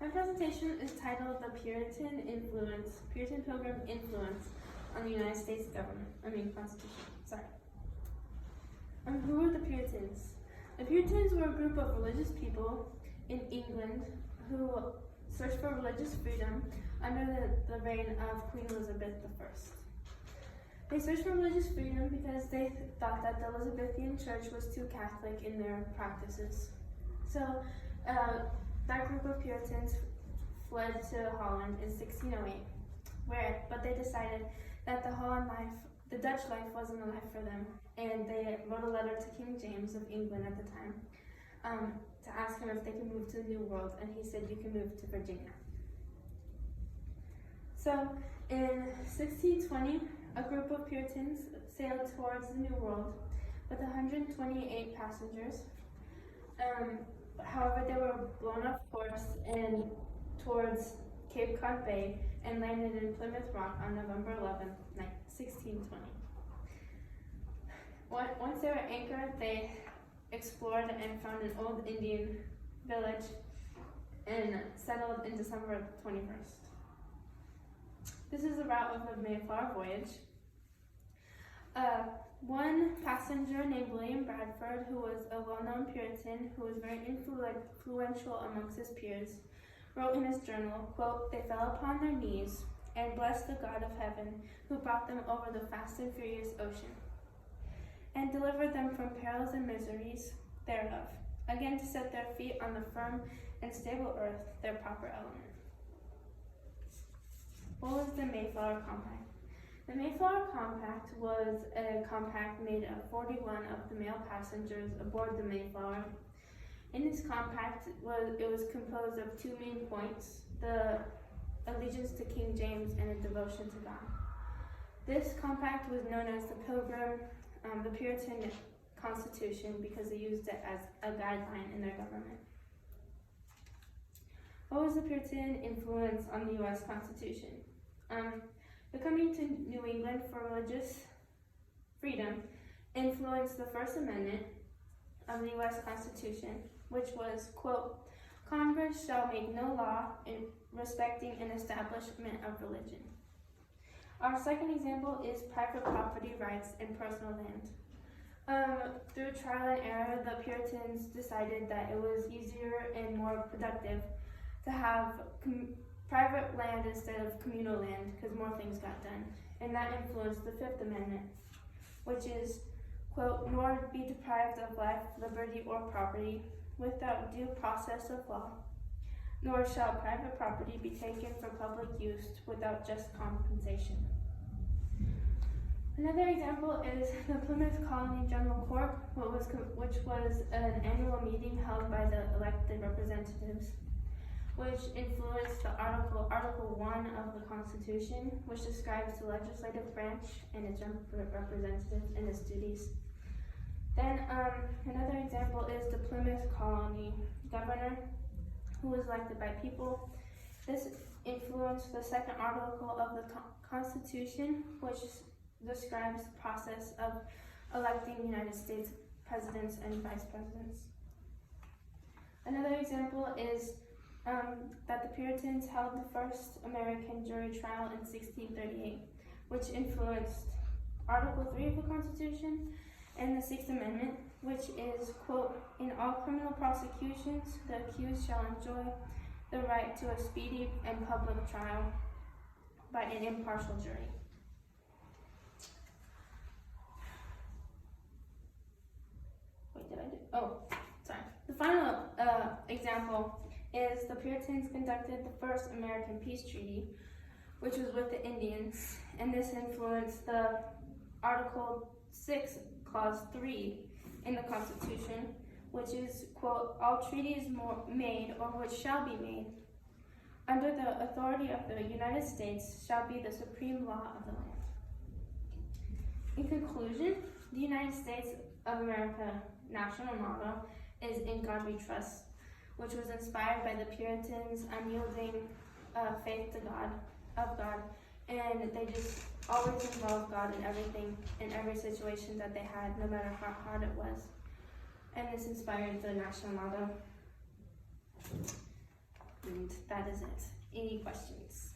My presentation is titled The Puritan Pilgrim Influence on the United States Constitution. Who were the Puritans? The Puritans were a group of religious people in England who searched for religious freedom under the reign of Queen Elizabeth I. They searched for religious freedom because they thought that the Elizabethan Church was too Catholic in their practices. So that group of Puritans fled to Holland in 1608, but they decided that the Dutch life wasn't a life for them, and they wrote a letter to King James of England at the time to ask him if they could move to the New World, and he said, "You can move to Virginia." So in 1620, a group of Puritans sailed towards the New World with 128 passengers. However, they were blown off course and towards Cape Cod Bay and landed in Plymouth Rock on November 11, 1620. Once they were anchored, they explored and found an old Indian village and settled in December 21st. This is the route of the Mayflower voyage. One passenger named William Bradford, who was a well-known Puritan who was very influential amongst his peers, wrote in his journal, quote, "They fell upon their knees and blessed the God of heaven, who brought them over the fast and furious ocean, and delivered them from perils and miseries thereof, again to set their feet on the firm and stable earth, their proper element." What was the Mayflower Compact? The Mayflower Compact was a compact made of 41 of the male passengers aboard the Mayflower. In this compact, it was composed of two main points: the allegiance to King James and a devotion to God. This compact was known as the Puritan Constitution because they used it as a guideline in their government. What was the Puritan influence on the U.S. Constitution? The coming to New England for religious freedom influenced the First Amendment of the U.S. Constitution, which was, quote, "Congress shall make no law respecting an establishment of religion." Our second example is private property rights and personal land. Through trial and error, the Puritans decided that it was easier and more productive to have private land instead of communal land because more things got done. And that influenced the Fifth Amendment, which is, quote, "Nor be deprived of life, liberty, or property without due process of law, nor shall private property be taken for public use without just compensation." Another example is the Plymouth Colony General Court, which was an annual meeting held by the elected representatives, which influenced the Article 1 of the Constitution, which describes the legislative branch and its representatives and its duties. Then another example is the Plymouth Colony Governor, who was elected by people. This influenced the second article of the Constitution, which describes the process of electing United States presidents and vice presidents. Another example is that the Puritans held the first American jury trial in 1638, which influenced Article 3 of the Constitution and the Sixth Amendment, which is, quote, "In all criminal prosecutions, the accused shall enjoy the right to a speedy and public trial by an impartial jury." The final example is the Puritans conducted the first American peace treaty, which was with the Indians, and this influenced the Article 6, Clause 3 in the Constitution, which is, quote, "All treaties made or which shall be made under the authority of the United States shall be the supreme law of the land." In conclusion, the United States of America national motto is "In God We Trust," which was inspired by the Puritans' unyielding faith of God, and they just always involved God in everything, in every situation that they had, no matter how hard it was. And this inspired the national motto. And that is it. Any questions?